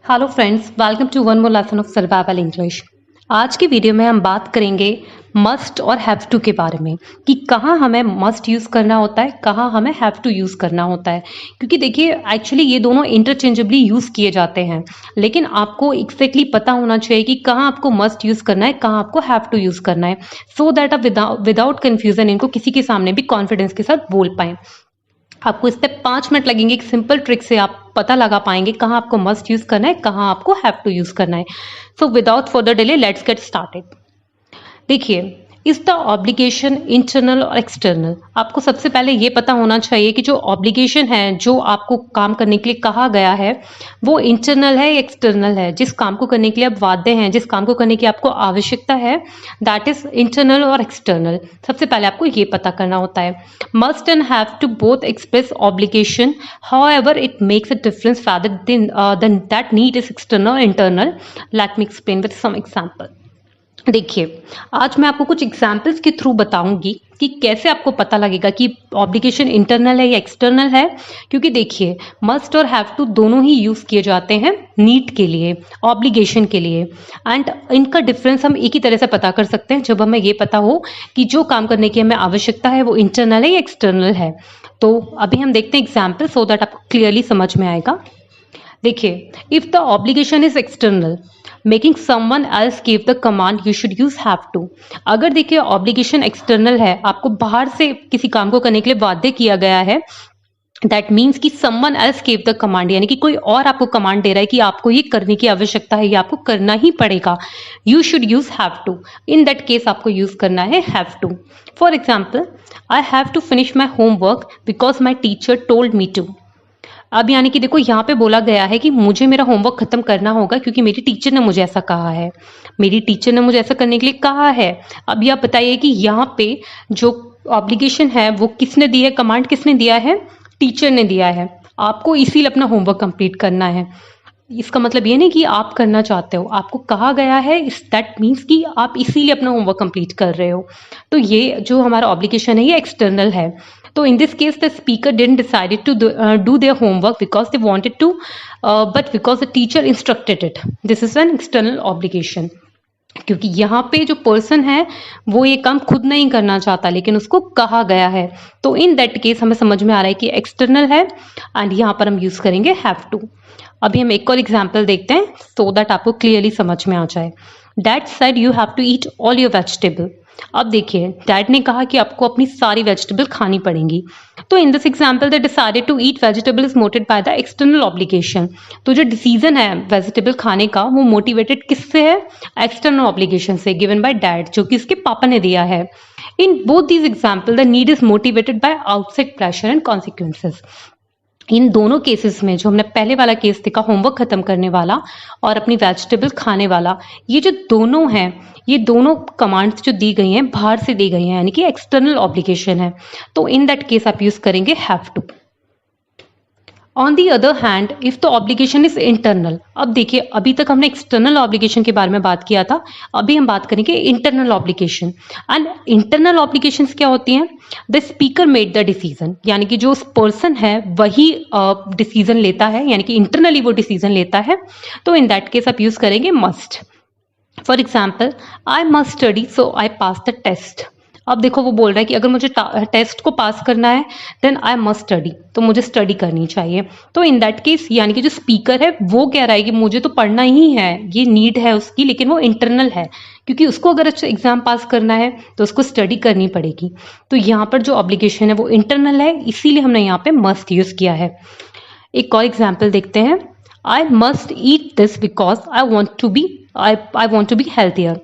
Hello friends, welcome to one more lesson of survival English. आज की video में हम बात करेंगे मस्ट और हैव टू के बारे में कि कहाँ हमें मस्ट यूज़ करना होता है, कहाँ हमें हैव टू यूज़ करना होता है। क्योंकि देखिए एक्चुअली ये दोनों इंटरचेंजेबली यूज़ किए जाते हैं, लेकिन आपको एग्जैक्टली पता होना चाहिए कि कहाँ आपको मस्ट यूज़ करना है, कहाँ आपको हैव टू यूज़ करना है, सो दैट आप विदाउट कन्फ्यूजन इनको किसी के सामने भी कॉन्फिडेंस के साथ बोल पाएं। आपको इस पे 5 मिनट लगेंगे। एक सिंपल ट्रिक से आप पता लगा पाएंगे कहाँ आपको मस्ट यूज करना है, कहाँ आपको हैव टू यूज करना है। So without further delay let's get started. देखिए, इज द ऑब्लिगेशन इंटरनल और एक्सटर्नल। आपको सबसे पहले ये पता होना चाहिए कि जो ऑब्लिगेशन है, जो आपको काम करने के लिए कहा गया है, वो इंटरनल है या एक्सटर्नल है। जिस काम को करने के लिए आप बाध्य हैं, जिस काम को करने की आपको आवश्यकता है, दैट इज इंटरनल और एक्सटर्नल। सबसे पहले आपको ये पता करना होता है। Must and have to both express obligation, however it makes a difference whether then that need is external और internal. Let me explain with some example. देखिए, आज मैं आपको कुछ एग्जाम्पल्स के थ्रू बताऊंगी कि कैसे आपको पता लगेगा कि ऑब्लिगेशन इंटरनल है या एक्सटर्नल है। क्योंकि देखिए, मस्ट और हैव टू दोनों ही यूज किए जाते हैं नीड के लिए, ऑब्लिगेशन के लिए। एंड इनका डिफरेंस हम एक ही तरह से पता कर सकते हैं जब हमें ये पता हो कि जो काम करने की हमें आवश्यकता है वो इंटरनल है या एक्सटर्नल है। तो अभी हम देखते हैं एग्जाम्पल, सो दैट आपको क्लियरली समझ में आएगा। देखिए, if the obligation is external, making someone else give the command you should use have to. अगर देखिए ऑब्लिगेशन एक्सटर्नल है, आपको बाहर से किसी काम को करने के लिए बाध्य किया गया है, दैट मीन्स कि someone else give the command, यानी कि कोई और आपको कमांड दे रहा है कि आपको ये करने की आवश्यकता है, ये आपको करना ही पड़ेगा। You should use have to. In that case आपको यूज करना है have to. For example, I have to finish my homework because my teacher told me to. अब यानी कि देखो, यहाँ पे बोला गया है कि मुझे मेरा होमवर्क खत्म करना होगा क्योंकि मेरी टीचर ने मुझे ऐसा कहा है, मेरी टीचर ने मुझे ऐसा करने के लिए कहा है। अब ये आप बताइए कि यहाँ पे जो ऑब्लिगेशन है वो किसने दी है, कमांड किसने दिया है, टीचर ने दिया है। आपको इसीलिए अपना होमवर्क कंप्लीट करना है। इसका मतलब ये नहीं कि आप करना चाहते हो, आपको कहा गया है, दैट मीन्स कि आप इसीलिए अपना होमवर्क कंप्लीट कर रहे हो। तो ये जो हमारा ऑब्लिगेशन है ये एक्सटर्नल है। तो in this case the speaker didn't decided to do their homework because they wanted to, but because the teacher instructed it. This is an external obligation. क्योंकि यहाँ पे जो पर्सन है वो ये काम खुद नहीं करना चाहता, लेकिन उसको कहा गया है। तो इन दैट केस हमें समझ में आ रहा है कि एक्सटर्नल है एंड यहाँ पर हम यूज करेंगे हैव टू। अभी हम एक और एग्जाम्पल देखते हैं सो दैट आपको क्लियरली समझ में आ जाए। Dad said you have to eat all your vegetable. अब देखिए, डैड ने कहा कि आपको अपनी सारी वेजिटेबल खानी पड़ेंगी। तो in this example the decided to eat vegetable is motivated by the external obligation. तो जो डिसीजन है वेजिटेबल खाने का वो मोटिवेटेड किससे है, एक्सटर्नल ऑब्लिगेशन से, गिवन बाय डैड, जो कि इसके पापा ने दिया है। In both these example the need is motivated by outside pressure and consequences. इन दोनों केसेस में, जो हमने पहले वाला केस देखा होमवर्क खत्म करने वाला और अपनी वेजिटेबल खाने वाला, ये जो दोनों हैं, ये दोनों कमांड्स जो दी गई हैं बाहर से दी गई हैं, यानी कि एक्सटर्नल ऑब्लिगेशन है। तो इन दैट केस आप यूज करेंगे have to. On the other hand, if the obligation is internal. अब देखिए, अभी तक हमने एक्सटर्नल ऑब्लिगेशन के बारे में बात किया था, अभी हम बात करेंगे internal obligation. And internal obligations क्या होती हैं, the speaker made the decision, यानी कि जो पर्सन है वही डिसीजन लेता है, यानी कि इंटरनली वो डिसीजन लेता है। तो इन दैट केस आप यूज करेंगे must. For example, I must study so I pass the test. अब देखो, वो बोल रहा है कि अगर मुझे टेस्ट को पास करना है देन आई मस्ट स्टडी, तो मुझे स्टडी करनी चाहिए। तो इन दैट केस यानी कि जो स्पीकर है वो कह रहा है कि मुझे तो पढ़ना ही है, ये नीड है उसकी, लेकिन वो इंटरनल है क्योंकि उसको अगर अच्छा एग्जाम पास करना है तो उसको स्टडी करनी पड़ेगी। तो यहाँ पर जो ऑब्लिगेशन है वो इंटरनल है, इसीलिए हमने यहाँ पे मस्ट यूज किया है। एक और एग्जाम्पल देखते हैं। I must eat this because I want to be healthier.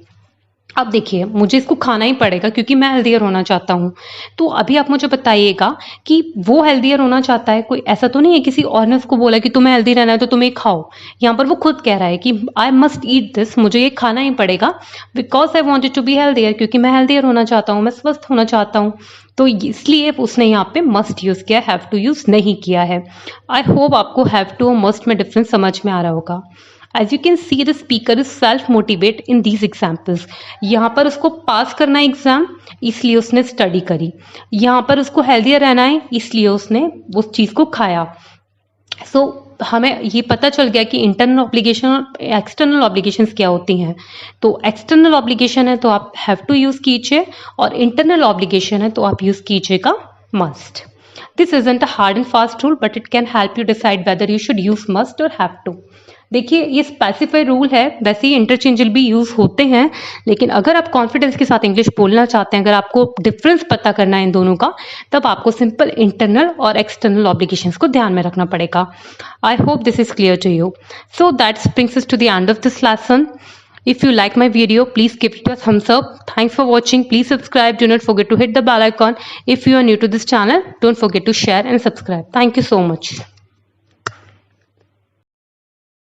अब देखिए, मुझे इसको खाना ही पड़ेगा क्योंकि मैं हेल्दियर होना चाहता हूँ। तो अभी आप मुझे बताइएगा कि वो हेल्दियर होना चाहता है, कोई ऐसा तो नहीं है किसी और ने उसको बोला कि तुम्हें हेल्दी रहना है तो तुम ये खाओ। यहाँ पर वो खुद कह रहा है कि आई मस्ट ईट दिस, मुझे ये खाना ही पड़ेगा, because I wanted to be healthier, क्योंकि मैं हेल्दियर होना चाहता हूँ, मैं स्वस्थ होना चाहता हूँ। तो इसलिए उसने यहाँ पे मस्ट यूज किया, हैव टू यूज नहीं किया है। आई होप आपको हैव टू और मस्ट में डिफरेंस समझ में आ रहा होगा। As you can see, the speaker is self-motivate in these examples. यहाँ पर उसको पास करना है एग्जाम, इसलिए उसने स्टडी करी। यहाँ पर उसको हेल्दियर रहना है, इसलिए उसने उस चीज को खाया। सो हमें ये पता चल गया कि इंटरनल ऑब्लिगेशन और एक्सटर्नल ऑब्लिगेशंस क्या होती हैं। तो एक्सटर्नल ऑब्लिगेशन है तो आप हैव टू यूज कीजिए, और इंटरनल ऑब्लिगेशन है तो आप यूज कीजिएगा must. This isn't a hard and fast rule, but it can help you decide whether you should use must और हैव टू। देखिए, ये स्पेसिफाइड रूल है, वैसे ही इंटरचेंजेबल भी यूज होते हैं, लेकिन अगर आप कॉन्फिडेंस के साथ इंग्लिश बोलना चाहते हैं, अगर आपको डिफरेंस पता करना है इन दोनों का, तब आपको सिंपल इंटरनल और एक्सटर्नल ऑब्लिगेशंस को ध्यान में रखना पड़ेगा। I hope this is clear to you. So that brings us to the end of this lesson. If you like my video, please give it a thumbs up. Thanks for watching. Please subscribe. Do not forget to hit the bell icon. If you are new to this channel, don't forget to share and subscribe. Thank you so much.